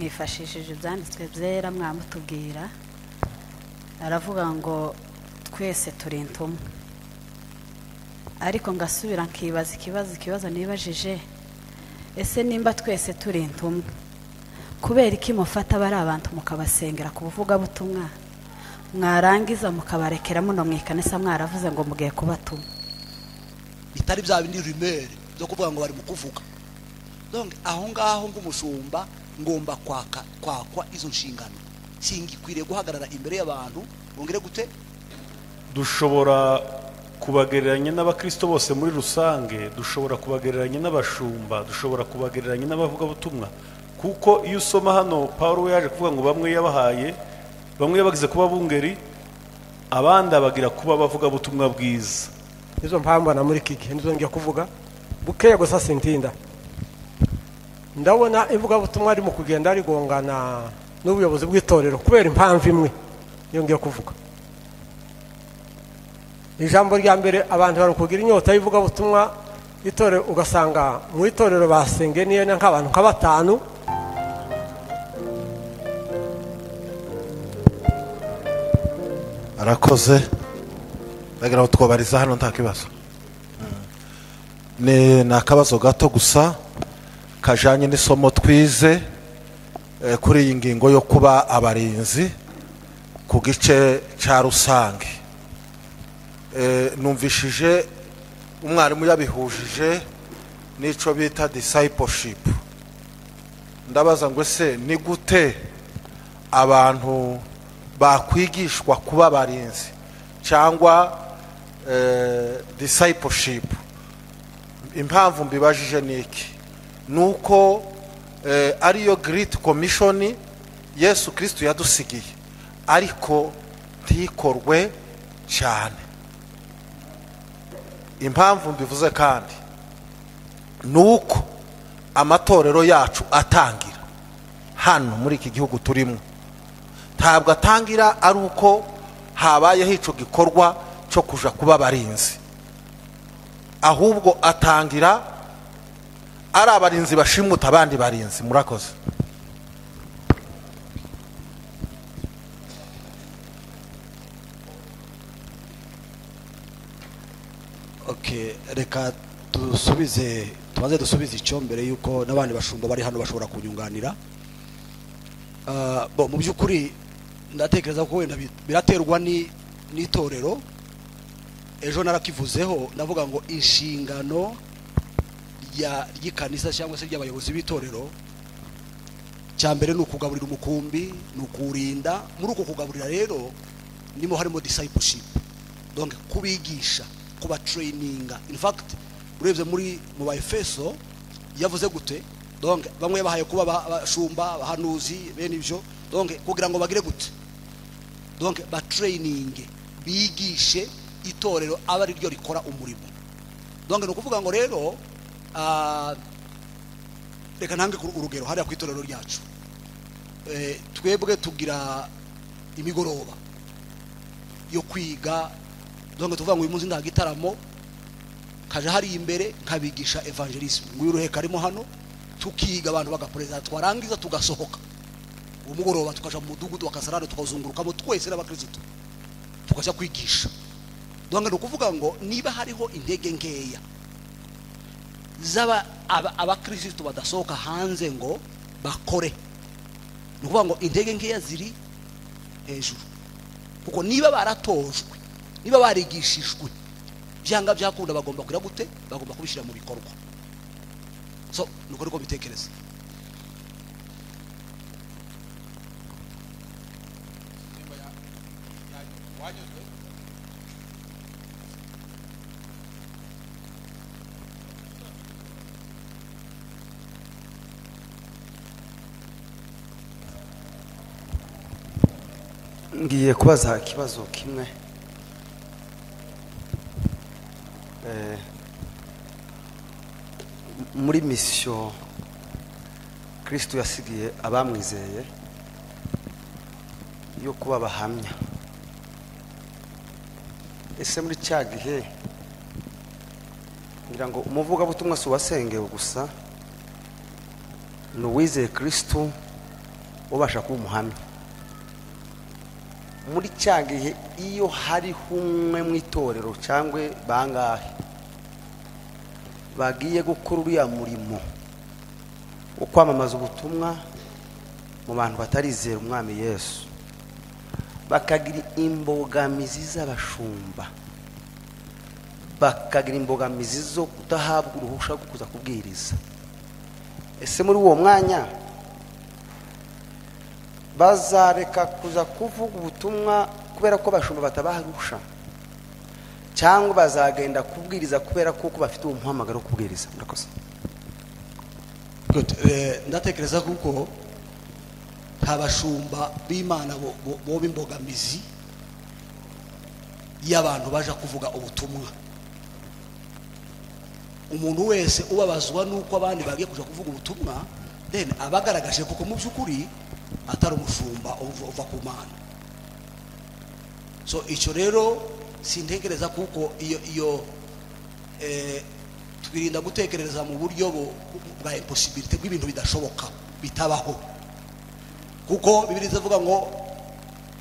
mwifashishije ibyanditswe byera mwamutubwira aravuga ngo twese turi intumwa ariko ngasubira nkibaza ikibazo nibajije ese nimba twese turi intumwa kubera iki mufata bari abantu mukabasengera ku buvuga butumwa mwarangiza mukabarekera muno mwikanisa mwaravuze ngo mugiye kubatuma bitari bya bindi rumeur zo kuvuga ngo bari mu kuvuga donc aho ngaho ngumushumba ngomba kwakwa izo nshingano singikwiriye guhagarara imbere y'abantu bongere gute dushobora kubagereranya n'abakristo bose muri rusange dushobora kubagereranya n'abashumba dushobora kubagereranya n'abavuga butumwa kuko iyo usoma hano Paulo yaje kuvuga ngo bamwe yabagize kuba bungeri abandi abagira kuba bavuga butumwa bwiza izo mpamvu na muri kiki nizo ngiye kuvuga bukeye gusa sintinda ndabona ivuga butumwa ari mu kugenda rigongana n'ubuyobozi bw'itorero kubera impamvu imwe iyo ngiye kuvuga ijambo rya mbere abantu bari kugira inyota yivuga butumwa itorero ugasanga mu itorero basenge niyo nk'abantu nka batanu arakoze bagira ngo twobariza hano nta kibazo ni akabazo gato gusa kajanye n'isomo twize kuri iyi ngingo yo kuba abarinzi ku gice cya rusange numvishije umwarimu yabihujije n'ico bita discipleship ndabaza ngo ese ni gute abantu bakwigishwa kuba abarinzi cyangwa discipleship impamvu mbibajije niki nuko ariyo great commission Yesu Kristo yadusigiye ariko ntikorwe cyane impamvu mbivuze kandi nuko amatorero yacu atangira hano muri iki gihugu turimo ntabwo atangira ari uko habayeho ico gikorwa cyo kuja kuba abarinzi ahubwo atangira ari abarinzi bashimuta abandi barinzi murakoze okay reka tumaze dusubize icyo mbere yuko n'abandi bashumba bari hano bashobora kunyunganira mu by'ukuri ndatekereza ko wenda biraterwa n'itorero ejo narakivuzeho navuga ngo inshingano ry'ikanisa cyangwa se ry'abayobozi b'itorero cya mbere ni ukugaburira umukumbi ni ukurinda muri uko kugaburira rero nimo harimo discipleship donc kubigisha kuba traininga in fact urebye mu Baefeso yavuze gute donc bamwe bahaye kuba bashumba bahanuzi bene ibyo donc kugira ngo bagire gute donc ba training bigishe itorero aba ari ryo rikora umurimo donc no kuvuga ngo rero reka ntange urugero hariya ku itorero ryacu twebwe tugira imigoroba yo kwiga donc tuvuga ngo uyu munsi nda gitaramo kaje hari imbere nkabigisha evangelism nguruheka arimo hano tukiga abantu bagapreza twarangiza tugasohoka umugoroba tukaja mu mudugudu wakasarana tukazungurukamo twese n'abakristo tukaja kwigisha donc no kuvuga ngo niba hariho intege nkeya zaba abakristo badasohoka hanze ngo bakore no kuvuga ngo intege nkeya ziri hejuru kuko niba baratojwe niba barigishijwe byanga byakunda bagomba kugira gute bagomba kubishira mu bikorwa so nuko riko bitekereza ngiye kubaza ikibazo kimwe muri mission Kristo yasigiye abamwizeye yo kuba bahamya ese muri cya gihe ngira ngo umuvuga butumwa si wasengewe gusa n'uwizeye Kristo ubasha kuba umuhamya muri cya gihe iyo hariho umwe mu itorero cyangwa bangahe bagiye gukora uriya murimo wo kwamamaza ubutumwa mu bantu batarizera umwami Yesu, bakagira imbogamizi z'abashumba, bakagira imbogamizi zo kudahabwa uruhushya rwo kuza kubwiriza. Ese muri uwo mwanya bazareka kuza kuvuga ubutumwa kubera ko abashumba batabaha uruhushya, cyangwa bazagenda kubwiriza kubera ko bafite umuhamagaro wo kubwiriza? Murakoze. Ndatekereza kuko nta bashumba b'Imana bo b'imbogamizi y'abantu baje kuvuga ubutumwa. Umuntu wese ubabazwa nuko abandi bagiye kuja kuvuga ubutumwa, then abagaragaje kuko mu by'ukuri atari umushumba uva ku Mana. So icyo rero sintekereza kuko iyo twirinda gutekereza mu buryo bwa impossibility bw'ibintu bidashoboka bitabaho, kuko Biblia ivuga ngo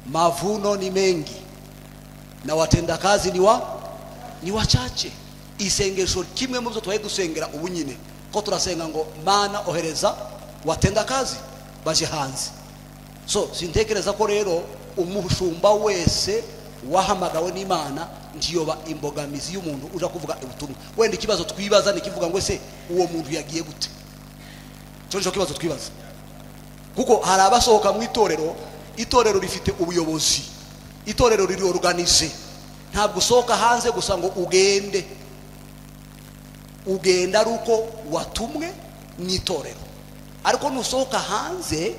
mavuno ni mengi na watenda kazi ni wachache. Isengesho kimwe mu byo twaye dusengera ubu nyine ko turasenga ngo Mana ohereza watenda kazi baje hanze. So sintekereza ko rero umushumba wese wahamagawe n'Imana ndiyoba imbogamizi y'umuntu uja kuvuga ubutumwa. Wenda ikibazo twibaza ni kivuga ngo ese uwo muntu yagiye gute? Cyo kibazo twibaza, kuko hari abasohoka mu itorero rifite ubuyobozi, itorero riri organize. Ntabwo usohoka hanze gusa ngo ugenda ari uko watumwe mu itorero, ariko nusohoka hanze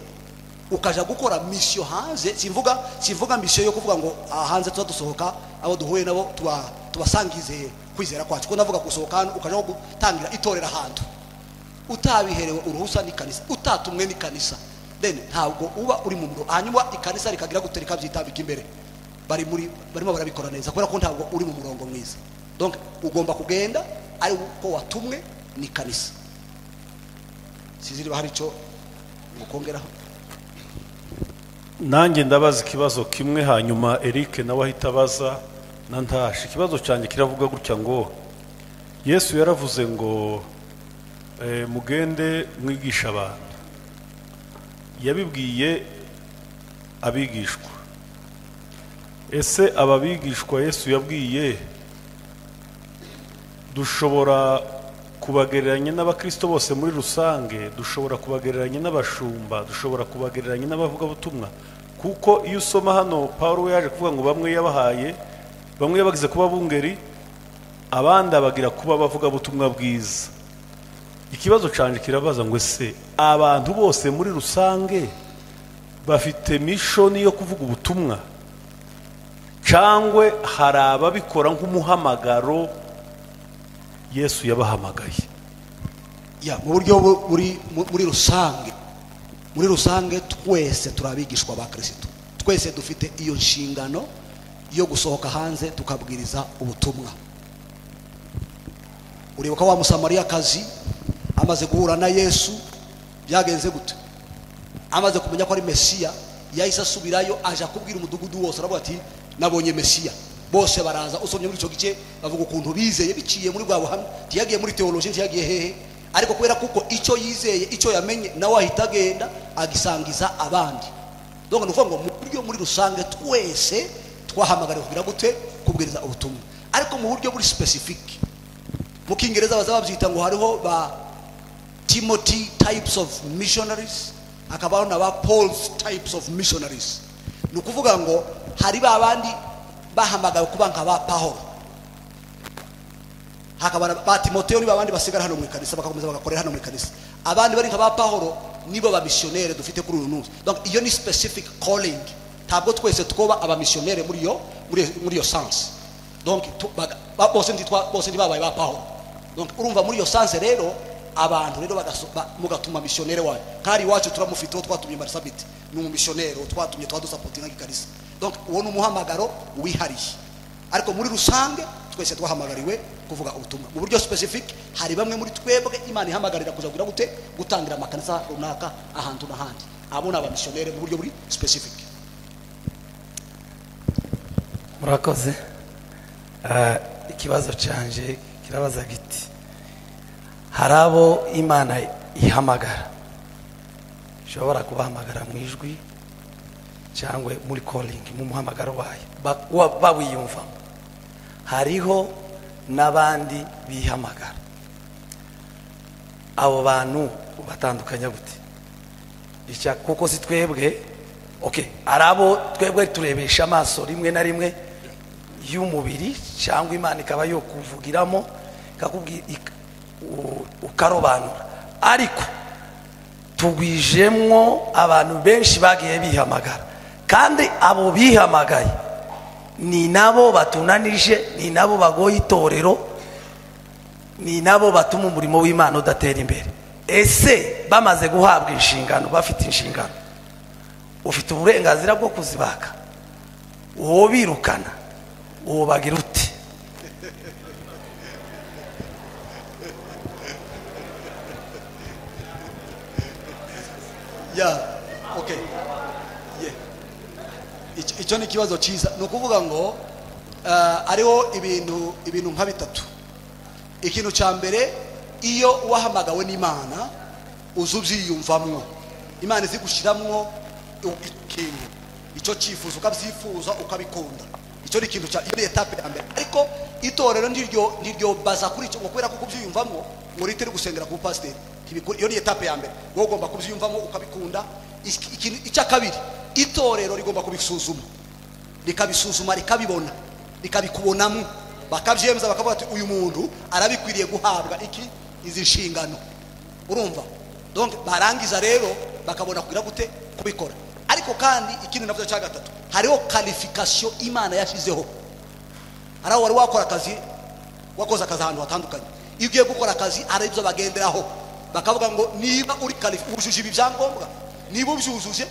ukaja gukora mission hanze. Simvuga mission yo kuvuga ngo hanze tuzadusohoka abo duhuye nabo tubasangize kwizera kwacu, ko navuga gusohoka ukaja gutangira itorero ahantu utabiherewe uruhusa n'ikanisa, utatumwe n'ikanisa, then ntabwo uba uri mu muro. Hanyuma ikanisa rikagira gutereka byitambika imbere, barimo barabikora neza kubera ko ntabwo uri mu murongo mwiza. Donc ugomba kugenda ari uko watumwe n'ikanisa. Siziri bahari cyo gukongeraho. Nanjye ndabaza ikibazo kimwe, hanyuma Eric nawe ahita abaza na Ntashi. Ikibazo cyanjye kiravuga gutya ngo Yesu yaravuze ngo mugende mwigisha abantu. Yabibwiye abigishwa. Ese ababigishwa Yesu yabwiye dushobora kubagereranya n'abakristo bose muri rusange, dushobora kubagereranya n'abashumba, dushobora kubagereranya n'abavuga butumwa? Kuko iyo usoma hano Paulo yaje kuvuga ngo bamwe yabagize kuba bungeri, abandi abagira kuba bavuga butumwa bwiza. Ikibazo canje kirabaza ngo ese abantu bose muri rusange bafite mission yo kuvuga ubutumwa, cyangwa hari ababikora nk'umuhamagaro Yesu yabahamagaye? Mu buryo muri rusange twese turabigishwa ba Kristo. Twese dufite iyo nshingano yo gusohoka hanze tukabwiriza ubutumwa. Uribuka wa Musamariya kazi amaze guhura na Yesu byagenze gute? Amaze kumenya ko ari Mesiya, yahise asubirayo aje kubwira umudugudu wose, aravuga ati nabonye Mesiya. Bose baraza. Usomye muri cyo gice bavuga ukuntu bizeye biciye muri bwa buhamya, tiyagiye muri theology, tiyagiye hehe, ariko kubera kuko icyo yizeye, icyo yamenye, nawe ahita agenda agisangiza abandi. Donc nuvuga ngo mu buryo muri rusange twese twahamagara kugira gute kubwiriza ubutumwa, ariko mu buryo buri specific. Mu Kingereza bazababyita ngo hariho ba Timothy types of missionaries, akabaho na ba Paul's types of missionaries. Nukuvuga ngo hari ba bandi bahamagaye kuba nka ba Paulo, hakaba ba Timotheo, niba abandi basigara hano mu kanisa bakakomeza bagakorera hano mu kanisa. Abandi bari nka ba Paulo nibo ba missionnaire dufite kuri uyu munsi. Donc iyo ni specific calling, ntabwo twese twoba aba missionnaire muri yo sense. Donc bose ndibabaye ba Paulo. Donc urumva muri yo sense rero abantu rero mugatuma missionnaire wayo. Kari wacu turamufite twatumye Marsabiti ni umumissionnaire twatumye twadusapotinga ikanisa. Donc uwo ni umuhamagaro wihariye, ariko muri rusange twese twahamagariwe kuvuga ubutumwa. Mu buryo specific hari bamwe muri twebwe Imana ihamagarira kuja kugira gute gutangira amakanisa runaka ahantu n'ahandi. abo ni abamisiyoneri mu buryo buri specific. murakoze. Ikibazo canje kirabaza giti, hari abo Imana ihamagara, ishobora kubahamagara mu ijwi cyangwa muri calling, mu muhamagaro wayo bawiyumvamo. Hariho n'abandi bihamagara, abo bantu batandukanya gute? Kuko si twebwe arabo twebwe turebesha amaso rimwe na rimwe y'umubiri, cyangwa Imana ikaba yo kuvugiramo ukarobanura, ariko tugwijemwo abantu benshi bagiye bihamagara, kandi abo bihamagaye ni nabo batunanije, ni nabo bagoye itorero, ni nabo batuma umurimo w'Imana udatera imbere. Ese bamaze guhabwa inshingano, bafite inshingano, ufite uburenganzira bwo kuzibaka? uwo birukana, uwo bagira uti? Icyo ni ikibazo cyiza. Ni ukuvuga ngo ariho ibintu nka bitatu. Ikintu cya mbere, iyo wahamagawe n'Imana uzi ubyiyumvamwo, Imana izi gushyiramo ikintu, icyo cyifuzo ukabyifuza ukabikunda, icyo ni ikintu iyo etape ya mbere. Ariko itorero niryo baza kuri icyo, kubera ko kubyiyumvamo ngo ritari gusengera ku pasiteri, iyo ni etape ya mbere. Wowe ugomba kubyiyumvamo ukabikunda. Icya kabiri, itorero rigomba kubisuzuma, rikabisuzuma, rikabibona, rikabikubonamo, bakabyemeza, bakavuga ati uyu muntu arabikwiriye guhabwa izi nshingano. Urumva? Donc barangiza rero bakabona kugira gute kubikora. Ariko kandi ikindi navuze cya gatatu, hariho qualification Imana yashizeho. Araho wari wakora akazi, wakoze akazi ahantu hatandukanye, iyo ugiye gukora akazi ari ibyo bagenderaho, bakavuga ngo niba uri ujuje ibi byangombwa, niba ubyujuje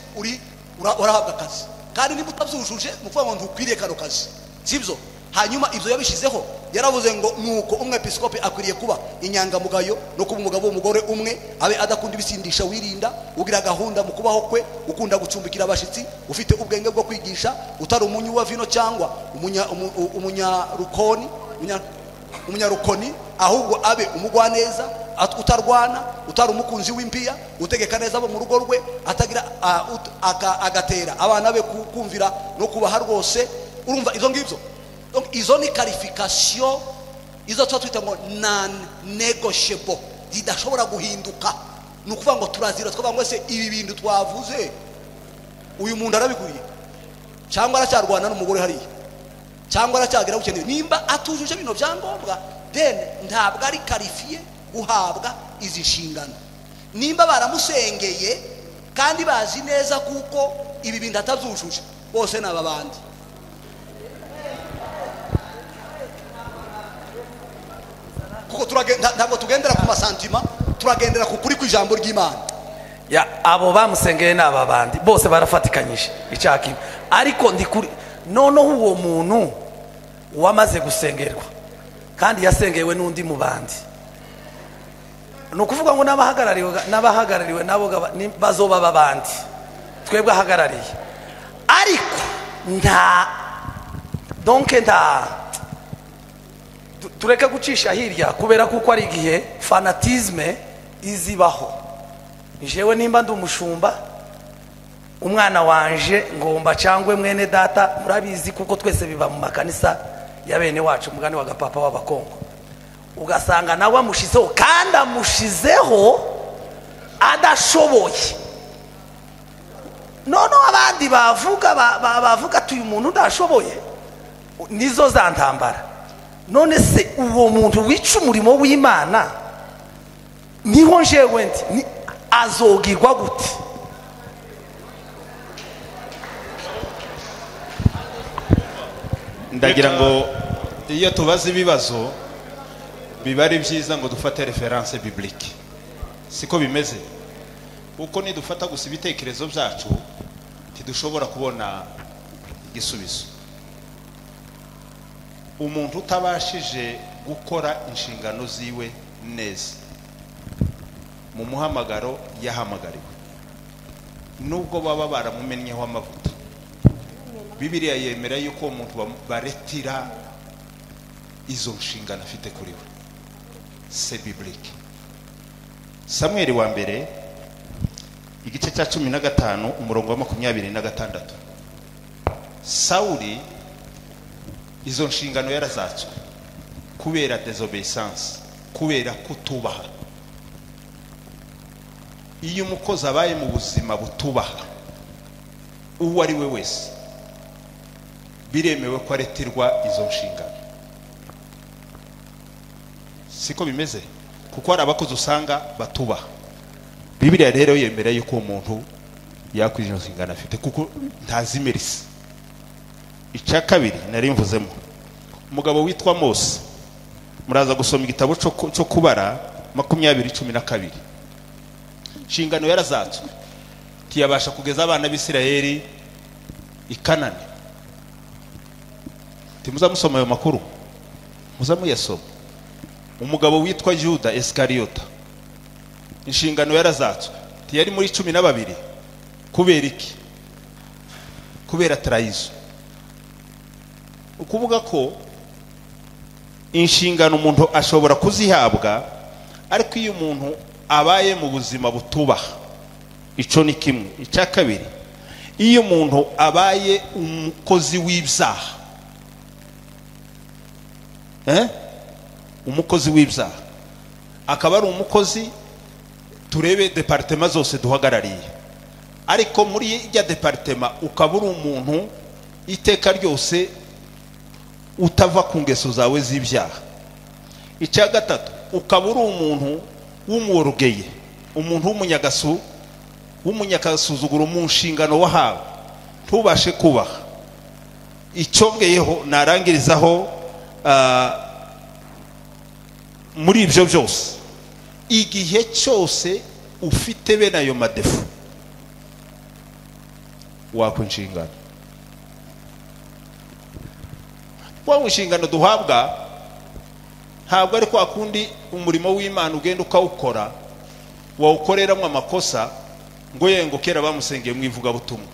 urahabwa akazi, kandi niba utabyujuje muvuga ngo ntukwiriye kano kazi, sibyo? Hanyuma ibyo yabishizeho, yaravuze ngo nuko umwepiskopi akwiriye kuba inyangamugayo, no kuba umugabo w'umugore umwe, abe adakunda ibisindisha, wirinda, ugira gahunda mu kubaho kwe, ukunda gucumbikira abashyitsi, ufite ubwenge bwo kwigisha, utari umunyu wa vino cyangwa umunyarukoni, ahubwo abe umugwaneza, utarwana, utari umukunzi w'impiya, utegeka neza abo mu rugo rwe, atagira agatera abana be kumvira no kubaha rwose. Urumva izo ngibyo? Izo ni qualification, izo twita ngo non negotiable, zidashobora guhinduka. Ni ukuvuga ngo turazira, twavuga ngo ese ibi bintu twavuze uyu muntu arabiguriye, cyangwa aracyarwana n'umugore hariya, cyangwa aracyagira gukeneye. Nimba atujuje bino byangombwa, then ntabwo ari qualifié guhabwa izi nshingano. Nimba baramusengeye kandi bazi neza kuko ibi bintu atabyujuje, bose n'aba bandi. Kuko ntabwo tugendera ku masantima, turagendera ku kuri kw'ijambo ry'Imana. Abo bamusengeye n'aba bandi bose barafatikanyije icyaha kimwe. Ariko noneho uwo muntu wamaze gusengerwa kandi yasengewe n'undi mu bandi, ni ukuvuga ngo n'abahagarariwe nabo bazoba babandi, twebwe ahagarariye. Ariko tureke gucisha hirya, kubera kuko ari igihe fanatisme izibaho. Jewe nimba ndi umushumba, umwana wanje ngomba cyangwe mwene data, murabizi kuko twese biba mu makanisa ya bene wacu, umugani wa gapapa w'abakongo, ugasanga nawe amushizeho, kandi amushizeho adashoboye. Noneho abandi bavuga ati uyu muntu ndashoboye, nizo za ntambara. None se uwo muntu wica umurimo w'Imana, niho jewe azogirwa gute? Ndagira ngo iyo tubaza ibibazo biba ari byiza ngo dufate reference biblique, siko bimeze. Kuko nidufata gusa ibitekerezo byacu tidushobora kubona igisubizo. Umuntu utabashije gukora inshingano ziwe neza mu muhamagaro yahamagariwe, nubwo baba baramumennyeho amavuta. Bibiliya yemera yuko umuntu baretira izo nshingano afite kuri we. C'est biblique. Samuel wa mbere igice cya 15 umurongo wa 26. Sauli izo nshingano yarazatswe kubera désobéissance, kubera kutubaha. Iyo umukozi abaye mu buzima butubaha uwo ari we wese, biremewe ko aretirwa izo nshingano. Siko bimeze, kuko hari abakozi usanga batubaha. Bibiliya rero yemera yuko umuntu yakwije nshingano afite kuko ntazimerisi. Icya kabiri nari mvuzemo, umugabo witwa Mose, muraza gusoma igitabo cyo kubara 20:12. Nshingano yarazatswe, tiyabasha kugeza abana b'Isirayeli i Kanani. Timuzamusoma ayo makuru, muzamuyasoma. Umugabo witwa Juda Iskariyota, inshingano yarazatswe, tiyari muri 12. Kubera iki? Kubera trahison. Ukuvuga ko inshingano umuntu ashobora kuzihabwa, ariko iyo umuntu abaye mu buzima butubaha, ico ni kimwe. Icya kabiri, iyo umuntu abaye umukozi w'ibyaha, umukozi w'ibyaha, akaba ari umukozi, turebe departement zose duhagarariye, ariko muri ijya departement ukaba uri umuntu iteka ryose utava ku ngeso zawe z'ibyaha. Icya gatatu, ukaba uri umuntu w'umworogeye, umuntu w'umunyagasuzuguro mu nshingano wahawe, ntubashe kubaha. Icyongeyeho narangirizaho muri ibyo byose, igihe cyose ufite bene ayo madefu wako inshingano. Kwa inshingano duhabwa ntabwo ari kwa kundi umurimo w'Imana ugenda ukawukora wawukoreramo amakosa ngo yengo kera bamusengeye mu ivuga butumwa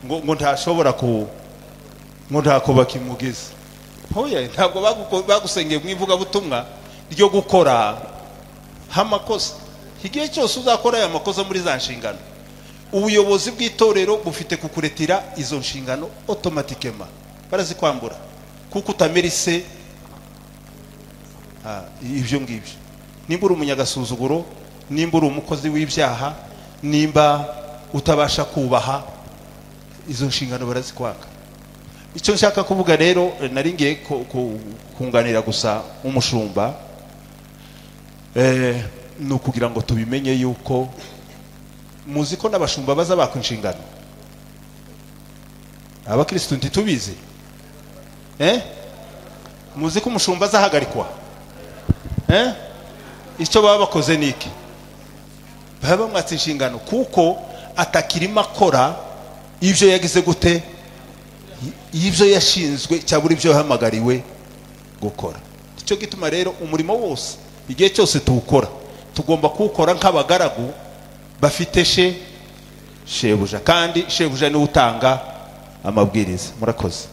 ngo ntashobora ngo ntakoba kimugeze. Hoya, ntabwo bagusengeye mu ivuga butumwa ryo gukora hamakosa. Igihe cyose uzakora aya makosa muri za nshingano, ubuyobozi bw'itorero bufite kukuretira izo nshingano automatikema, barazikwambura kuko utamerise ibyo ngibyo. Nimba uri umunyagasuzuguro, nimba uri umukozi w'ibyaha, nimba utabasha kubaha, izo nshingano barazikwaka. Icyo nshaka kuvuga rero, nari ngiye kunganira gusa umushumba, ni ukugira ngo tubimenye yuko muzi ko n'abashumba baza baka inshingano. Abakristo ntitubizi, muzi ko umushumba azahagarikwa. Icyo baba bakoze niki? Baba bamwatse inshingano kuko atakirimo akora ibyo yagize gute, ibyo yashinzwe cyabura ibyo yahamagariwe gukora. Icyo gituma rero umurimo wose igihe cyose tuwukora, tugomba kuwukora nk'abagaragu bafite shebuja, kandi shebuja niwe utanga amabwiriza. Murakoze.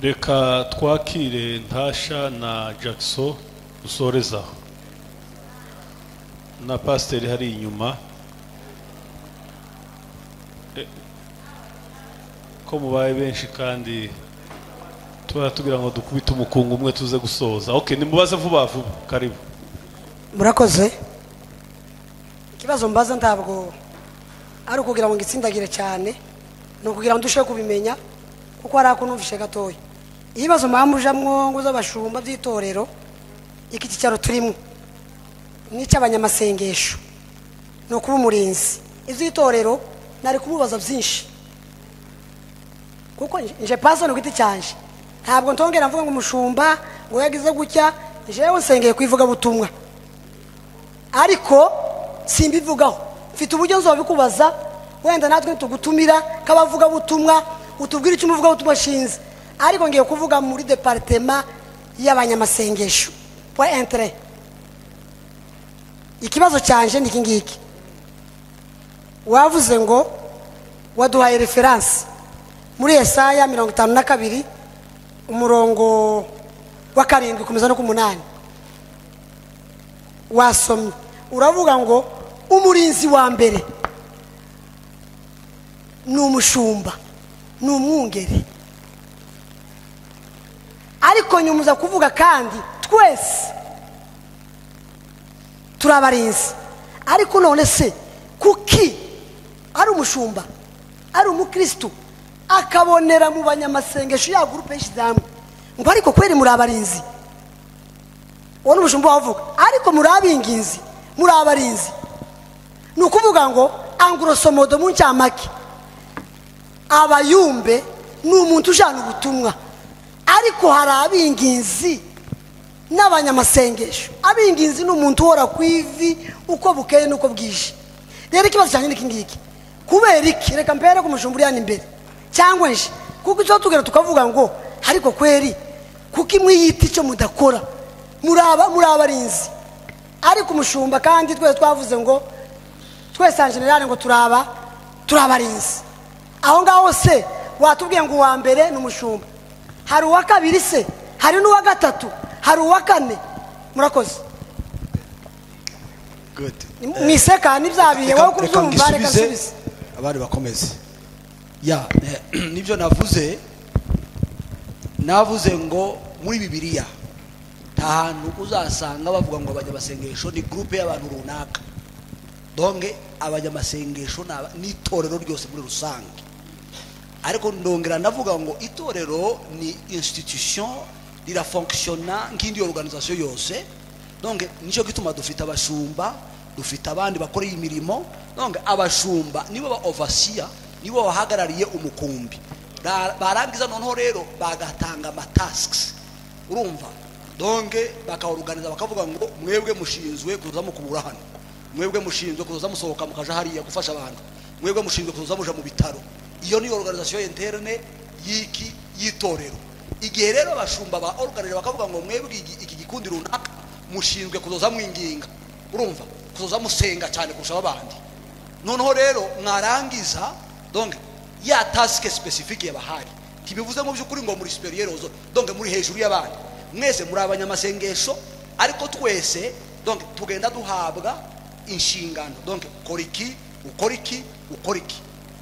Reka twakire Ntasha na Jackson usorezaho, na pasiteri hari inyuma. Ko mubaye benshi kandi tugira ngo dukubite umukungu umwe tuze gusoza. Okay, nimubaze vuba vuba. Karibu. Murakoze. Ikibazo mbaza ntabwo ari ukugira ngo ngitsindagire cyane, no kugira ngo ndushe kubimenya kuko ari akunumvishe gatoya. Ibibazo mpamujamwo ngo z'abashumba by'itorero, iki cyaro turimo n'icy'abanyamasengesho no kuba umurinzi. Izitorero nari kumubaza byinshi kuko nje pastor n'ugiti cyanje, ntabwo ntongera mvuga ngo umushumba ngo yagize gutya, jewe nsengeye kwivuga butumwa, ariko simbivugaho. Mfite uburyo nzobikubaza, wenda natwe tugutumira kabavuga butumwa, utubwira icyo umuvuga butumwa shinze, ariko ngiye kuvuga muri departement y'abanyamasengesho. Point intérêt. Ikibazo cyanje ni kingiki. wavuze ngo waduhaye referanse muri Yesaya 52 umurongo wa 7 kumeza no ku 8 wasomye uravuga ngo umurinzi wa mbere ni umushumba ni umwungeri, ariko nyumuza kuvuga kandi twese turabarinzi. Ariko none se kuki ari umushumba ari umukristo akabonera mu banyamasengesho ya groupe y'ishyirahamwe ngo ariko kweri muri abarinzi? Uwo ni umushumba wavuga, ariko muri abinginzi muri abarinzi. Ni ukuvuga ngo angurosomodo mu ncamake abayumbe ni umuntu ujana ubutumwa, ariko hari abinginzi n'abanyamasengesho. Abinginzi ni umuntu uhora ku ivi uko bukeye nuko bwije. Rero ikibazo cyane niki ngiki, kubera iki reka mpere ku mushumba uri imbere cyangwa nje, kuko icyo tugera tukavuga ngo ariko kweri kuki mwiyita icyo mudakora muri abarinzi, ariko umushumba kandi twese twavuze ngo twese en general ngo turabarinzi. Aho ngaho se watubwiye ngo uwa mbere ni umushumba, hari uwa kabiri se, hari n'uwa gatatu, hari uwa kane. Murakoze. Good. Mwiseka nibyabiye wowe kubyumva, reka nsubize abandi bakomeze. Ya nibyo navuze ngo muri Bibiliya nta hantu uzasanga bavuga ngo abanyamasengesho ni groupe y'abantu runaka. Donge abanyamasengesho ni itorero ryose muri rusange, ariko ndongera ndavuga ngo itorero ni institution ira fonctionna nk'indi organisation yose. Donge nico gituma dufite abashumba, dufite abandi bakora imirimo. Donge abashumba nibo ba overseer, nibo bahagarariye umukumbi. Barangiza noneho rero bagatanga amatasks, urumva? Donge bakaorganiza bakavuga ngo mwebwe mushinzwe kuza mukubura hano, mwebwe mushinzwe kuza musohoka mukaja hariya gufasha abantu, mwebwe mushinzwe kuza muja mu bitaro. Iyo ni organisation interne yiki yitorero. Igihe rero abashumba ba organize bakavuga ngo mwebwe iki gikundi runaka mushinzwe kuzoza mwinginga, urumva? Kuzoza musenga cyane kurusha abandi. Noneho rero mwarangiza donge ya task specific yabahari, kibivuze mu byukuri ngo muri superior ozo, donge muri hejuru y'abandi. Mwese muri abanyamasengesho, ariko twese donge tugenda duhabwa inshingano. Donge ukora iki.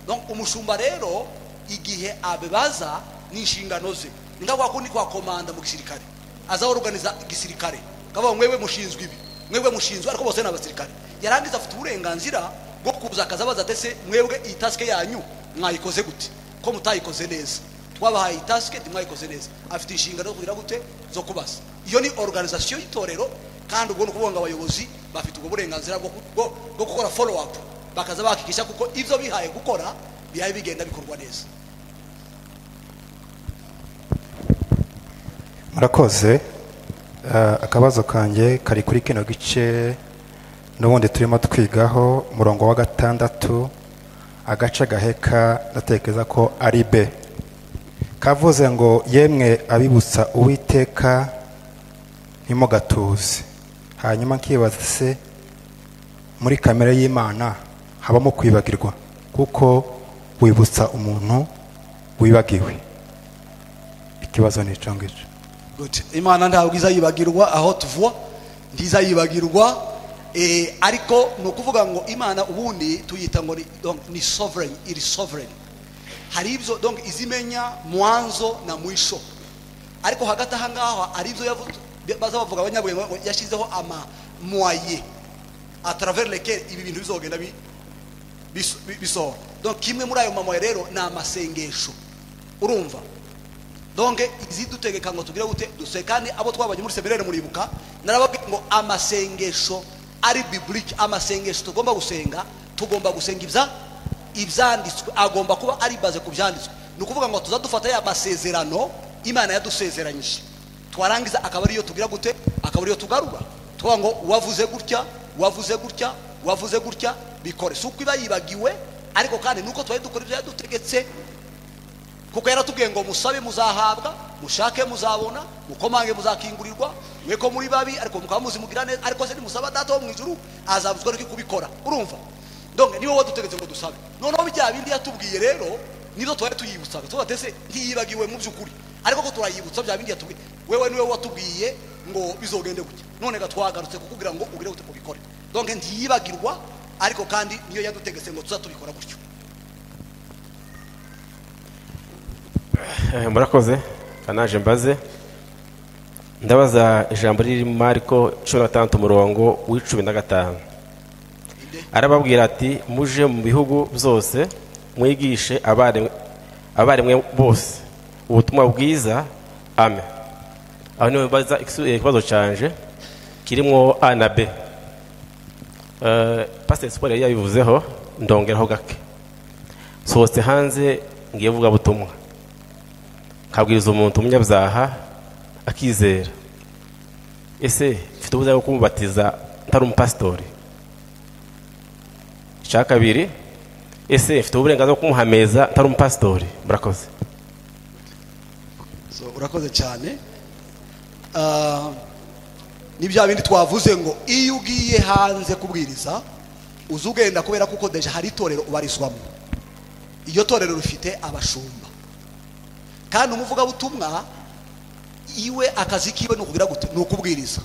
Donc umushumba rero igihe abebaza ni inshingano ze, ngakwa kundi kwa komanda mu gisirikare aza organiza igisirikare kaba mwebwe mushinzwe ibi, mwebwe mushinzwe, ariko bose n'abasirikare. Yarangiza afite uburenganzira bwo kuza akazabaza tese mwebwe iyi task yanyu mwayikoze gute, ko mutayikoze neza, twabahaye task ntimwayikoze neza. Afite inshingano zo kugira gute zo kubaza. Iyo ni organisation y'itorero, kandi ubwo nukuvuga ngo abayobozi bafite ubwo burenganzira bwo gukora follow up, bakaza bakikisha kuko ivyo bihaye gukora bihaye bigenda bikorwa neza. Murakoze. Akabazo kanjye kari kuri kino gice n'ubundi turimo twigaho murongo wa 6 agace gaheka, ndatekereza ko ari B. Kavuze ngo yemwe abibutsa Uwiteka ntimugatuze. Hanyuma nkibaza se muri kamere y'Imana habamo kwibagirwa, kuko wibutsa umuntu wibagiwe. Ikibazo ni ico ngicyo. Good. Imana ntabwo izayibagirwa, aho tuvuwa ndizayibagirwa. Ariko no kuvuga ngo Imana ubundi tuyita ngo ni sovereign, iri sovereign. Hari ibyo donc izimenya mwanzo na mwisho, ariko hagati aha ngaho ari ibyo baza bavuga abanyabwenge ngo yashizeho ama moyen à travers lesquels ibi bintu bizogenda bisohora. Donc kimwe muri ayo mamoye rero na amasengesho, urumva? Donc izidutegeka ngo tugira gute dusekane abo twabanye muri seminari muribuka, narababwiye ngo amasengesho ari biblique. Amasengesho tugomba gusenga ibyanditswe, agomba kuba ari baze ku byanditswe. Ni ukuvuga ngo tuzadufata ya masezerano Imana yadusezeranyije, twarangiza akaba ariyo tugira gute, akaba ariyo tugarura. Tuvuga ngo wavuze gutya bikore. Suko iba yibagiwe, ariko kandi nuko twari dukora ibyo yadutegetse, kuko yaratubwiye ngo musabe muzahabwa, mushake muzabona, mukomange muzakingurirwa, mweko muri babi ariko mukamuzi mugira neza, ariko se ni musaba data wo mu ijuru azabuzwa no kubikora, urumva? donc niwe wadutegetse ngo dusabe noneho bijya bindi yatubwiye rero nizo twari tuyibutsaga tubatese ntiyibagiwe mu by'ukuri ariko ko turayibutsa bya bindi yatubwiye wewe niwe watubwiye ngo bizogende gutya none gatwagarutse kukugira ngo ugire gute kubikora donc ntiyibagirwa ariko kandi niyo yadutegetse ngo tuzatubikora gutyo. Murakoze kanaje mbaze ndabaza ijambo riri mu Mariko 16 umurongo w'15 arababwira ati muje mu bihugu byose mwigishe abaremwe bose ubutumwa bwiza amen. Aho niwe mbaza ikibazo canje kirimo A na B. Pastor Sport yabivuzeho ndongeraho gake sohotse hanze ngiye vuga butumwa kabwiriza umuntu umunyabyaha akizera ese mfite ubuzaye bwo kumubatiza ntari umupasitori? Icya kabiri ese mfite uburenganzira bwo kumuhameza ntari umupasitori? Murakoze. Urakoze cyane. Ni bya bindi twavuze ngo iyo ugiye hanze kubwiriza uzugenda kubera kuko deje hari itorero ubarizwamo, iyo torero rufite abashumba kandi umuvuga butumwa iwe akazi kiwe nukugira gute nukubwiriza.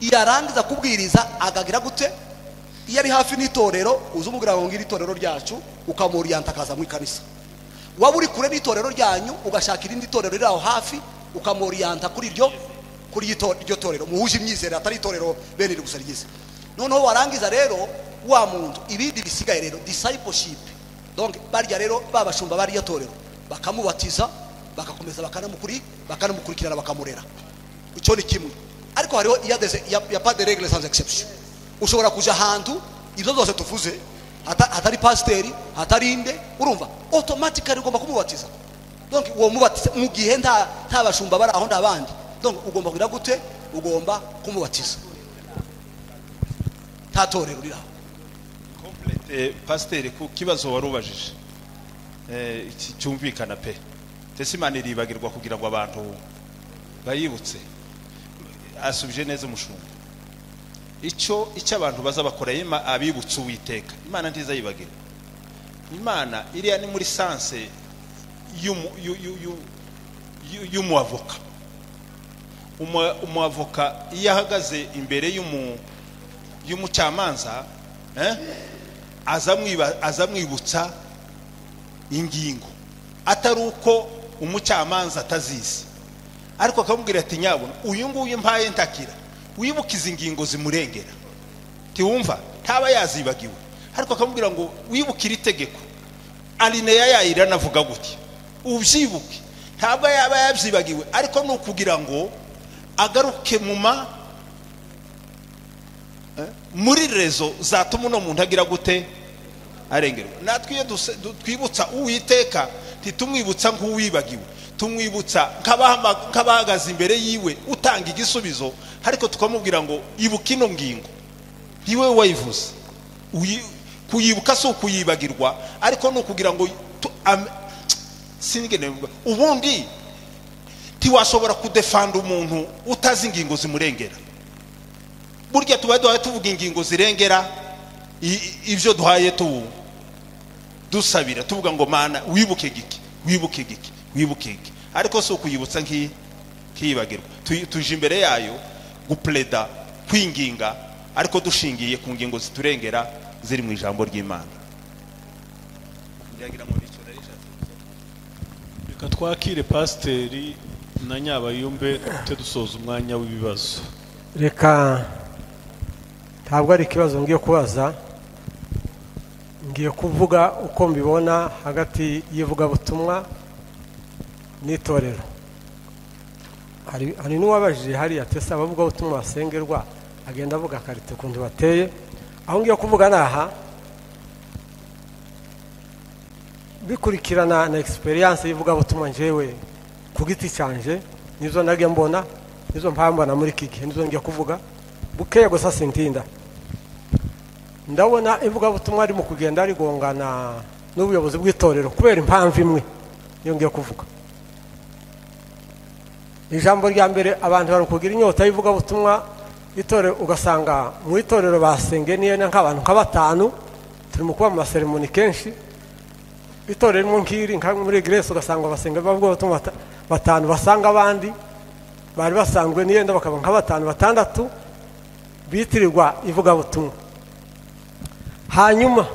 Iyo arangiza kubwiriza agagira gute iyo ari hafi n'itorero uzumubwira ngo ngira itorero ryacu ukamuriyanta akaza mu ikanisa. Waba uri kure n'itorero ryanyu ugashaka irindi torero riri aho hafi ukamuriyanta kuri iryo torero muhuje imyizere atari itorero bene iri gusarigize. Noneho warangiza rero wa muntu ibindi bisigaye rero discipleship, donc barya rero babashumba bari ya torero bakamubatiza bakakomeza bakanamukurikirana bakamurera. Icyo ni kimwe, ariko hariho ya pas de règle sans exception. Ushobora kuja hantu ibyo zose tuvuze hatari pasiteri hatari inde urumva automatically ugomba kumubatiza. Donc uwo mubatiza mu gihe nta bashumba bari aho ndabandi, donc ugomba kugira gute ugomba kumubatiza nta torero riraho. Complete pasiteri ku kibazo warubajije cyumvikana pe Tesimana iribagirwa kugira ngo abantu bayibutse. Asubije neza umushumba icyo abantu baza bakoreye abibutse Uwiteka. Imana ntiza yibagira. Imana iriya ni muri sanse y'umuavoka. Umuavoka iyo ahagaze imbere y'umucamanza azamwibutsa ingingo atari uko umucamanza atazizi, ariko akamubwira ati nyabona uyu nguyu mpaye ntakira wibukiza ingingo zimurengera tiwumva ntaba yazibagiwe, ariko akamubwira ngo wibukire itegeko alineya yayira navuga gutya ubyibuke ntaba yaba yabyibagiwe, ariko no kugira ngo agaruke muri rezo zatuma uno muntu agira gute arengerwa. Natwe iyo twibutsa Uwiteka titumwibutsa nk'uwibagiwe, tumwibutsa nk'abahagaze imbere yiwe utanga igisubizo, ariko tukamubwira ngo ibuka ino ngingo niwe wayivuze. Kuyibuka si ukuyibagirwa, ariko no kugira ngo sinigene ubundi tiwashobora kudefanda umuntu utazi ingingo zimurengera. Burya tubaye tuvuga ingingo zirengera ibyo duhaye dusabira tuvuga ngo Mana wibuke giki wibuke giki wibuke giki, ariko so kuyibutsa nk'iyibagirwa. Tuje imbere yayo gupleda kwinginga, ariko dushingiye ku ngingo ziturengera ziri mu ijambo ry'Imana. Reka twakire pasiteri na Nyabayumbe tute dusoza umwanya w'ibibazo. Reka ntabwo ari ikibazo ngiye kubaza, ngiye kuvuga uko mbibona hagati y'ivugabutumwa n'itorero. Hari n'uwabajije hariya tese abavugabutumwa basengerwa agenda avuga karite kuntu bateye. Aho ngiye kuvuga naha bikurikirana na experience y'ivugabutumwa njewe ku giti canje, nizo nagiye mbona, nizo mpambana muri kiki, nizo ngiye kuvuga bukeye gusa sintinda. Ndabona ivugabutumwa ari mu kugenda rigongana n'ubuyobozi bw'itorero kubera impamvu imwe niyo ngiye kuvuga. Ijambo rya mbere abantu bari kugira inyota y'ivugabutumwa itorero, ugasanga mu itorero basenge niyo nk'abantu nk'abatanu turi mu kuba mu maseremoni kenshi itorero rimwe nk'iri nka muri Grace ugasanga abasenga bavuga batanu basanga abandi bari basanzwe niyenda bakaba nka batanu batandatu bitirirwa ivugabutumwa. Hanyuma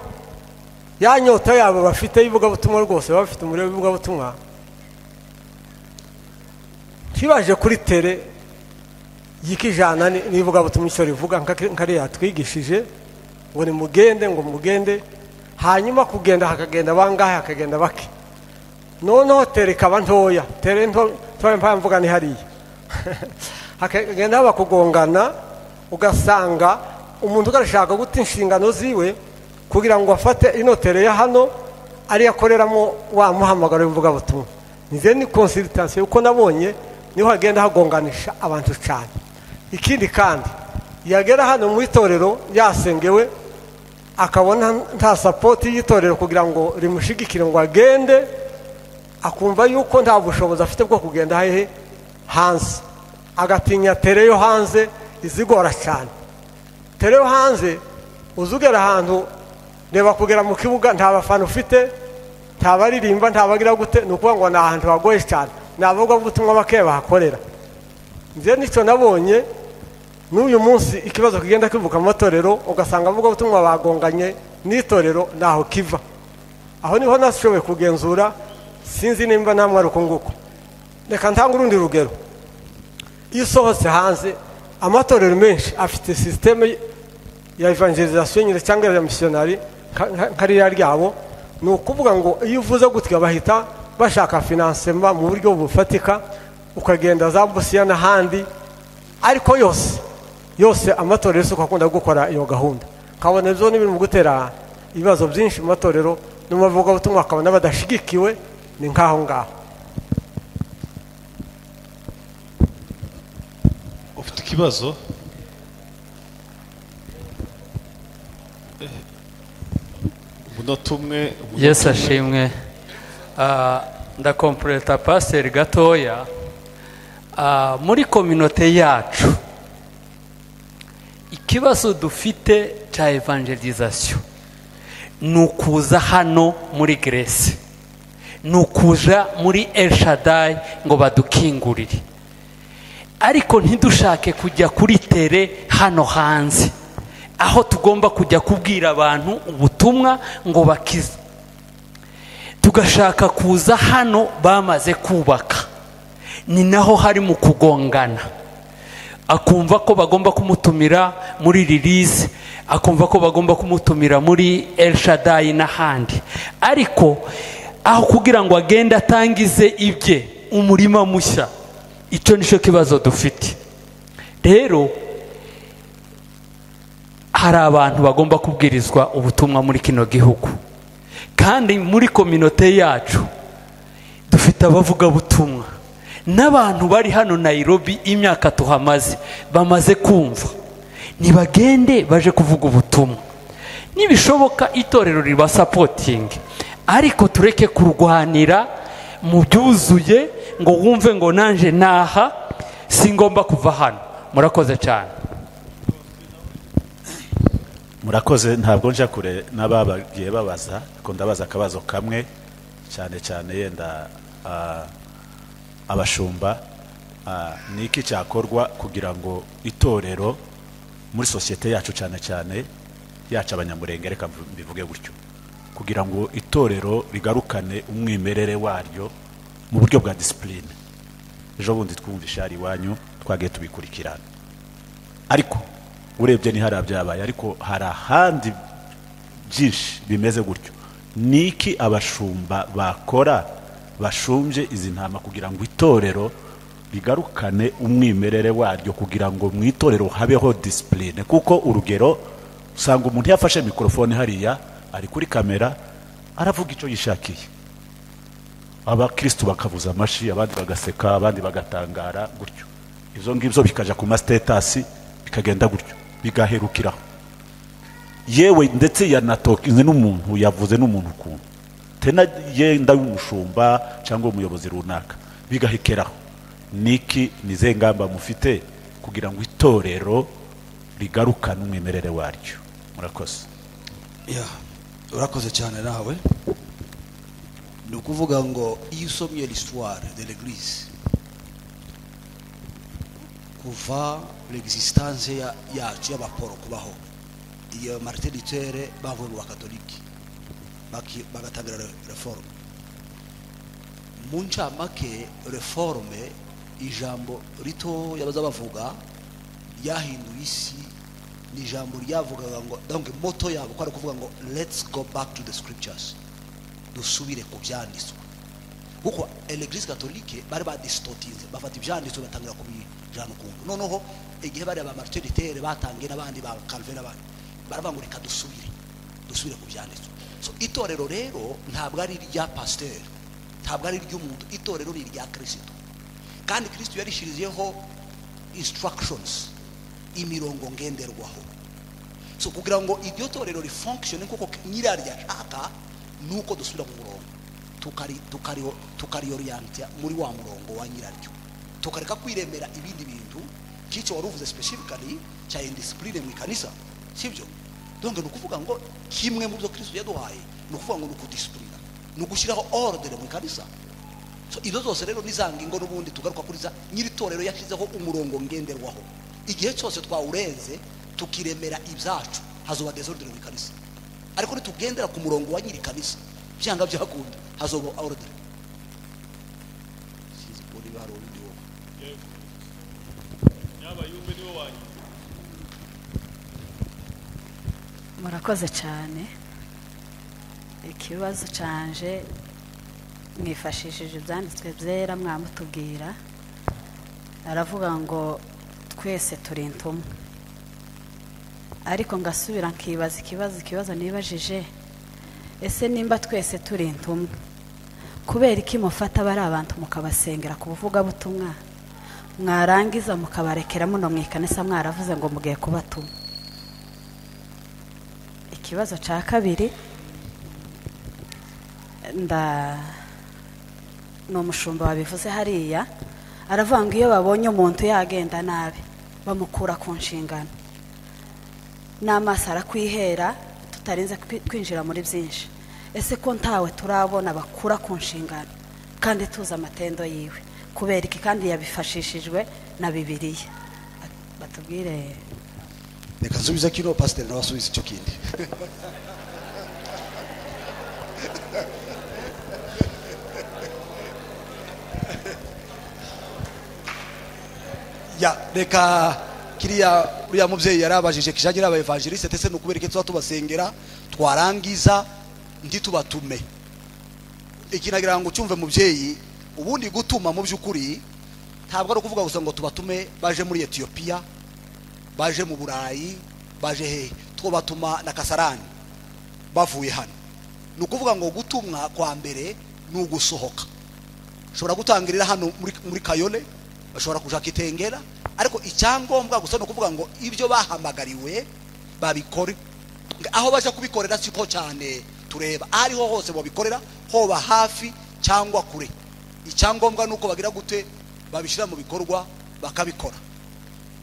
ya nyota yabo bafite ivugabutumwa rwose baba bafite umuriro w'ivugabutumwa, kibaje kuri tere y'ikijana n'ivugabutumwa icyo rivuga nkariya twigishije ngo ni mugende ngo mugende, hanyuma kugenda hakagenda bangahe hakagenda bake, noneho tere ikaba ntoya, tere ntoya mvuga ni hariya hakagenda haba kugongana, ugasanga umuntu ugarashaka guta inshingano ziwe kugira ngo afate ino tere ya hano ari akoreramo wa muhamagaro w'ivugabutumwa. Nize ni consultation uko nabonye niho hagenda hagonganisha abantu cyane. Ikindi kandi yagera hano mu itorero yasengewe akabona nta support y'itorero kugira ngo rimushigikire ngo agende, akumva yuko nta bushobozi afite bwo kugenda hehe hanze, agatinya tere yo hanze izigora cyane. Tere yo hanze uzugera ahantu reba kugera mu kibuga nta bafana ufite, nta baririmba, nta bagira gute, nukuvuga ngo ni ahantu hagoye cyane, navuga ubutumwa bake bahakorera. Nze nicyo nabonye n'uyu munsi ikibazo kigenda kivuka mu matorero, ugasanga avuga ubutumwa bagonganye n'itorero naho kiva. Aho niho nashoboye kugenzura, sinzi nimba namwe ari uko nguko. Reka ntanga urundi rugero. Iyo usohotse hanze amatorero menshi afite systeme ya evangelisation nyine cyangwa ya missionary kariya ryabo, ni ukuvuga ngo iyo uvuze gutya bahita bashaka financement mu buryo bufatika, ukagenda za Busia n'ahandi, ariko yose amatorero yose akunda gukora iyo gahunda. Kabone byo n'ibintu mu gutera ibibazo byinshi mu matorero n'umuvuga ubutumwa akabona badashigikiwe, ni nkaho ngaho. Ufite ikibazo? Bunotumwe Yesu ashimwe. Ndakompleta pastor gatoya. Muri communauté yacu ikibazo dufite cha evangelisation nukuza hano muri Grace, nukuja muri El Shaddai ngo badukingurire, ariko ntidushake kujya kuri tere hano hanze aho tugomba kujya kubwira abantu ubutumwa ngo bakize. Tugashaka kuza hano bamaze kubaka, ni naho hari mu kugongana. Akumva ko bagomba kumutumira muri release, akumva ko bagomba kumutumira muri El Shaddai n'ahandi, ariko aho kugira ngo agende atangize ibye umurima mushya. Icyo nicyo kibazo dufite. Rero hari abantu bagomba kubwirizwa ubutumwa muri kino gihugu, kandi muri communauté yacu dufite abavuga butumwa n'abantu bari hano Nairobi imyaka tuhamaze bamaze kumva, nibagende baje kuvuga ubutumwa. Nibishoboka itorero riba supporting, ariko tureke kurwanira mu byuzuye ngo wumve ngo nanje naha singomba kuva hano. Murakoze cyane. Murakoze. Ntabwo nja kure n'ababagiye babaza, ko ndabaza akabazo kamwe cyane cyane yenda abashumba, niki cyakorwa kugira ngo itorero muri societe yacu cyane cyane yacu abanyamurenge, reka mbivuge gutyo, kugira ngo itorero rigarukane umwimerere waryo mu buryo bwa discipline. Ejo bundi twumvisha ari wanyu twagiye tubikurikirana, ariko urebye ni hari byabaye, ariko hari ahandi byinshi bimeze gutyo. Niki abashumba bakora bashumbye izi ntama kugira ngo itorero rigarukane umwimerere waryo, kugira ngo mu itorero habeho discipline? Kuko urugero usanga umuntu yafashe mikrofone hariya ari kuri kamera aravuga icyo yishakiye, abakristo bakavuza amashi, abandi bagaseka, abandi bagatangara gutyo. Izo ngibyo bikaja ku ma status bikagenda gutyo bigaherukiraho. Yewe ndetse yanatokinze n'umuntu yavuze n'umuntu kuntu tena yenda y'umushumba cyangwa umuyobozi runaka bigahekeraho. Niki nize ngamba mufite kugira ngo itorero rigarukane umwimerere waryo? Murakoze. urakoze cyane nawe. Ni ukuvuga ngo iyo usomye l'histoire de l'église kuva l'existence yacu y'abaporo kubaho, iyo Martin Luther bavuye mu bakatoliki bagatangira reforme. Mu ncamake reforme ijambo rito yabaza bavuga ryahinduye isi, ni ijambo ryavugaga ngo donc moto yabo ko ari kuvuga ngo let's go back to the scriptures, dusubire ku byanditswe. Kuko l'Eglise catholique bari badistortinze, bafata ibyanditswe batangira kubijana ukuntu. Noneho igihe bari aba Martin Luther batangiye n'abandi ba Calvin n'abandi baravuga ngo reka dusubire ku byanditswe. So itorero rero ntabwo ari irya pasteur, ntabwo ari iry'umuntu, itorero ni irya Kristo. Kandi Kristo yarishirijeho instructions, imirongo ngenderwaho. So kugira ngo iryo torero rifunction kuko nyirarya ashaka nuko dusubira mu murongo tukariorientia muri wa murongo wa nyiraryo, tukareka kwiremera ibindi bintu kico waruvuze specifically cha indiscipline mu kanisa, sibyo? Donc no kuvuga ngo kimwe mu byo Kristo yaduhaye no kuvuga ngo no kudisciplina, no gushiraho order mu kanisa. So izo zose rero nizanga ingo n'ubundi tugaruka kuri za nyiri torero yashizeho umurongo ngenderwaho. Igihe cyose twawurenze tukiremera ibyacu hazoba desordre mu kanisa, ariko nitugendera ku murongo wa nyiri kanisa byanga byakunda hazoba order. Sizi buri baro ndi wo yaba yumbe niwo wanyu. Murakoze cyane. Ikibazo canje mwifashishije ibyanditswe byera mwamutubwira, aravuga ngo twese turi intumwa, ariko ngasubira nkibaza ikibazo nibajije, ese nimba twese turi intumwa kubera iki mufata bari abantu mukabasengera ku buvuga butumwa, mwarangiza mukabarekera muno mwikanisa mwaravuze ngo mugiye kubatuma? Ikibazo cya kabiri, no mushumba wabivuze hariya, aravuga ngo iyo babonye umuntu yagenda nabi bamukura ku nshingano, n'amaso arakwihera tutarinze kwinjira muri byinshi. Ese ko ntawe turabona bakura ku nshingano kandi tuzi amatendo yiwe, kubera iki kandi yabifashishijwe na Bibiliya? Batubwire. Reka nsubize kino pastor nawe asubize icyo kindi. Ya reka kiriya uriya mubyeyi yarabajije kijanye n'aba evangeliste, tese no kubereka tuba tubasengera twarangiza ndi tubatume. Iki nagira ngo cyumve mubyeyi, ubundi gutuma mu by'ukuri ntabwo ari kuvuga gusa ngo tubatume baje muri Ethiopia, baje mu Burayi, baje he, twobatuma na Kasarani bavuye hano. Ni ukuvuga ngo gutumwa kwa mbere ni ugusohoka. Ushobora gutangirira hano muri Kayole, bashobora kuja Kitengera, ariko icyangombwa gusa no kuvuga ngo ibyo bahamagariwe babikore. Aho baje kubikorera siko cyane tureba, ariho hose bobikorera, hoba hafi cyangwa kure. Icyangombwa nuko bagira gute babishira mu bikorwa bakabikora.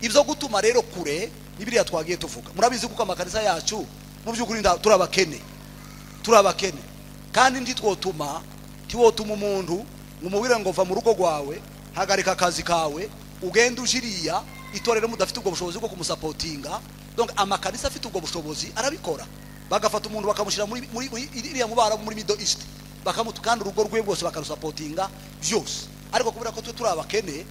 Ibyo gutuma rero kure nibiriya twagiye tuvuga. Murabizi kuko amakanisa yacu mu by'ukuri turabakene kandi ndi twotuma tiwotuma umuntu umubwira ngo va mu rugo rwawe, hagarika akazi kawe, ugenda ujiriya itorero mudafite ubwo bushobozi bwo kumusapotinga. Donc amakanisa afite ubwo bushobozi arabikora, bagafata umuntu bakamushira muri iriya mubara muri Middle East, bakamutukanda urugo rwe bwose bakarusapotinga byose. Ariko kubera ko turabakene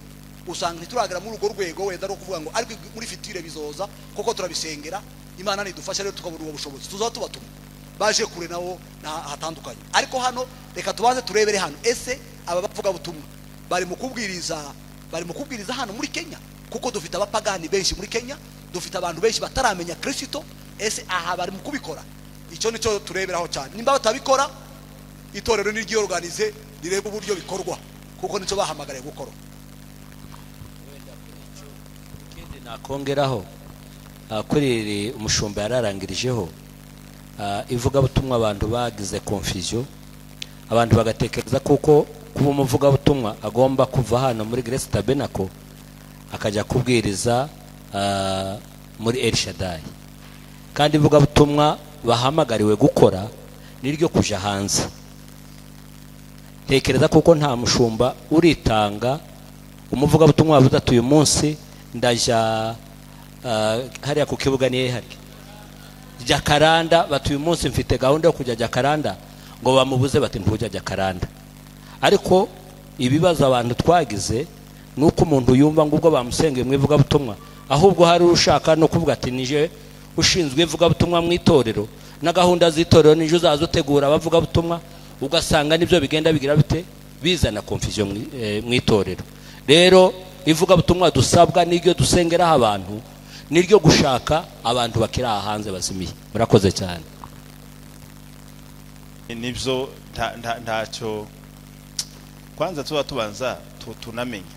usanga ntituragera muri urugo rwego wenda no kuvuga ngo ariko muri fitire bizoza koko turabisengera, Imana nidufasha rero tukabura ubwo bushobozi tuzabatuma baje kure nawo hatandukanye. Ariko hano reka tubanze turebere hano, ese aba bavuga butumwa bari mu kubwiriza hano muri Kenya, kuko dufite abapagani benshi muri Kenya, dufite abantu benshi bataramenya Kristo. Ese aha bari mu kubikora? Icyo nicyo tureberaho cyane. Nimba batabikora, itorero ni ryorganize rireba uburyo bikorwa, kuko nicyo bahamagariye gukora. Ikindi nakongeraho kuri umushumba yararangirijeho, ivuga butumwa abantu bagize confusion, abantu bagatekereza kuko kuba umuvuga butumwa agomba kuva hano muri Grace Tabernacle akajya kubwiriza muri El Shaddai, kandi ivuga butumwa bahamagariwe gukora niryo kuja hanze. Tekereza kuko nta mushumba uritanga umuvuga butumwa wavuze ati uyu munsi ndaja hariya ku kibuga niye hari Jakaranda, bati uyu munsi mfite gahunda yo kujya Jakaranda, ngo bamubuze bati ntujya Jakaranda. Ariko ibibazo abantu twagize nuko umuntu yumva ngo ubwo bamusengeye mu ivuga butumwa, ahubwo hari ushaka no kuvuga ati nije ushinzwe ivuga butumwa mu itorero na gahunda z'itorero nije uzaza utegura abavuga butumwa, ugasanga nibyo bigenda bigira bite bizana confusion mu itorero. Rero ivuga butumwa dusabwa niryo dusengeraho abantu, niryo gushaka abantu bakira hanze bazimiye. Murakoze cyane. Nibyo ntacyo kwanza tuba tubanza tunamenya,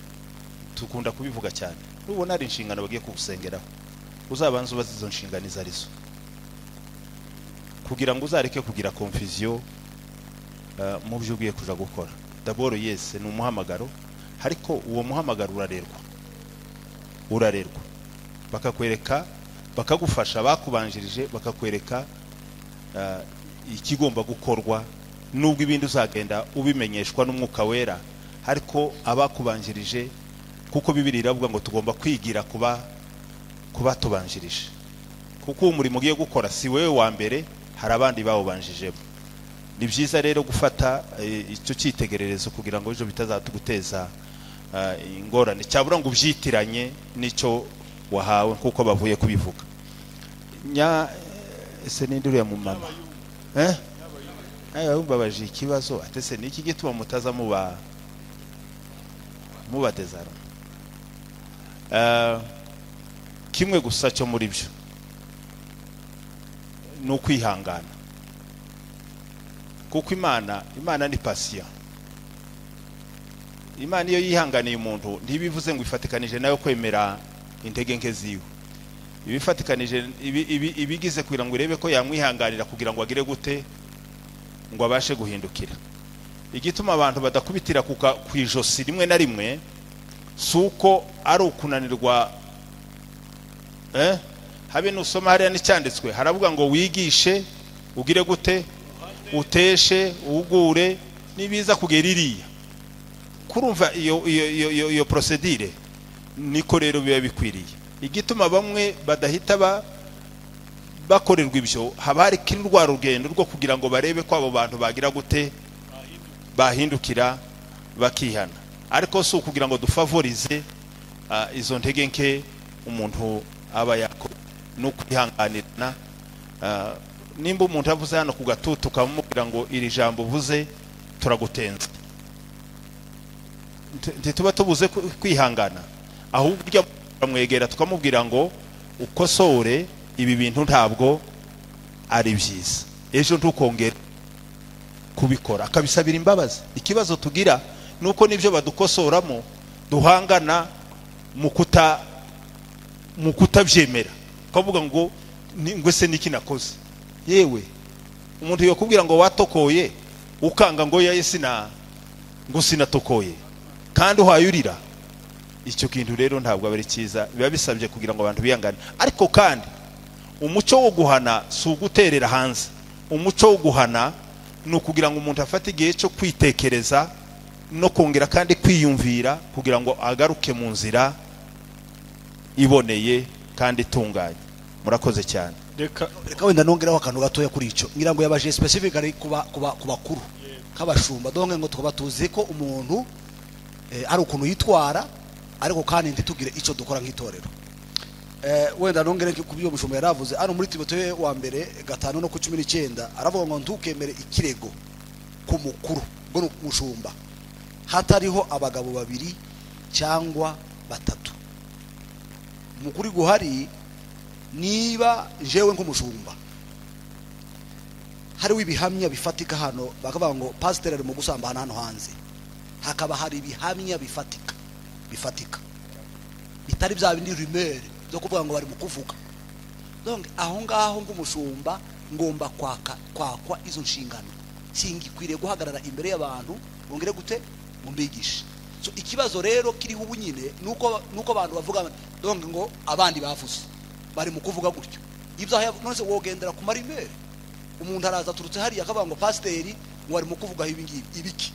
tukunda kubivuga cyane. Nubona ari inshingano bagiye kugusengeraho, uzabanza ubaza izo nshingano izo arizo, kugira ngo uzareke kugira confusion mu byo ugiye kuja gukora. D'abord yes ni umuhamagaro, ariko uwo muhamagaro urarerwa bakakwereka, bakagufasha, bakubanjirije bakakwereka ikigomba gukorwa, nubwo ibindi uzagenda ubimenyeshwa n'umwuka wera, ariko abakubanjirije, kuko Bibiliya iravuga ngo tugomba kwigira kuba tubanjirije, kuko umurimo ugiye gukora si wewe wa mbere, hari abandi bawubanjijemo. Ni byiza rero gufata icyo cyitegererezo kugira ngo ejo bitazatuguteza ingorane, cyabura ngo ubyitiranye n'icyo wahawe kuko bavuye kubivuga. Ese ninde uriya mu mama babaje ikibazo atese niki gituma mutaza muba dezaro. Kimwe gusa cyo muri byo ni ukwihangana, kuko Imana ni patient. Imana iyo yihanganiye umuntu ntibivuze ngo ifatikanije nayo kwemera intege nke ziwe, ibifatikanije ibigize kugira ngo irebe ko yamwihanganira kugira ngo agire gute, ngo abashe guhindukira. Igituma abantu badakubitira ku ijosi rimwe na rimwe suko ari ukunanirwa. Habe nusoma hariya n'icyanditswe haravuga ngo wigishe, ugire gute, uteshe, ugure, nibiza kugera iriya. Kurumva iyo procedure niko rero biba bikwiriye. Igituma bamwe badahita bakorerwa ibyo, haba hari kirwa rugendo rwo kugira ngo barebe ko abo bantu bagira gute, bahindukira bakihana. Ariko si ukugira ngo dufavorize izo ntege nke umuntu aba yakora, no kwihanganirana. Nimba umuntu avuze hano ku gatutu ukamubwira ngo iri jambo uvuze turagutenza, ntituba tubuze kwihangana, ahubwo ujya mwegera tukamubwira ngo ukosore ibi bintu ntabwo ari byiza, ejo ntukongere kubikora, akabisabira imbabazi. Ikibazo tugira nuko nibyo badukosoramo duhangana mu kutabyemera, ukavuga ngo se niki nakoze. Yewe umuntu yakubwira ngo watokoye ukanga ngo yaye ngo sinatokoye kandi uhayurira, icyo kintu rero ntabwo ari cyiza. Biba bisabye kugira ngo abantu biyangane. Ariko kandi umuco wo guhana si uguterera hanze, umuco wo guhana ni ukugira ngo umuntu afate igihe cyo kwitekereza no kongera kandi kwiyumvira kugira ngo agaruke mu nzira iboneye kandi itunganye. Murakoze cyane. Reka wenda nongeraho akantu gatoya kuri icyo, ngira ngo yabaje specifically ku bakuru k'abashumba, donke ngo tukaba tuzi ko umuntu ari ukuntu yitwara, ariko kandi ntitugire icyo dukora nk'itorero. Wenda nongere ku byo mushumba yaravuze hano muri Timoteyo wa mbere 5:19 aravuga ngo ntukemere ikirego ku mukuru ngo mushumba hatariho abagabo babiri cyangwa batatu. Mukuri guhari niba jewe nk'umushumba hari ibihamya bifatika hano, bakavuga ngo pastor ari mu gusambana hano hanze, hakaba hari ibihamya bifatika bitari bya bindi rumeur zo kuvuga ngo bari mu kuvuga. Donc aho ngaho ng'umushumba ngomba kwakwa izo nshingano, singikwiriye guhagarara imbere y'abantu ngire gute mumbigisha. So ikibazo rero kiriho ubunyine nuko abantu bavuga donc ngo abandi bavuze bari mu kuvuga gutyo, ibyo none se wogendera ku marimere umuntu araza aturutse hariya akavuga ngo pasiteri wari mu kuvugaho ibi ngibi ibiki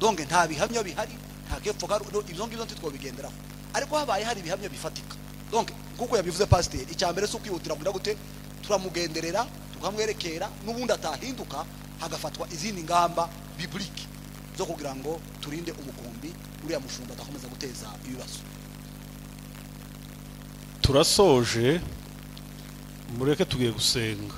donge nta bihamya bihari nta kepfo ibyo ngibyo ntitwobigenderaho ariko habaye hari ibihamya bifatika donge kuko yabivuze pasiteri icya mbere si ukwihutira kugira gute turamugenderera tukamwerekera n'ubundi atahinduka hagafatwa izindi ngamba biblike zo kugira ngo turinde umukumbi uriya mushumba adakomeza guteza ibibazo. turasoje mureke tugiye gusenga.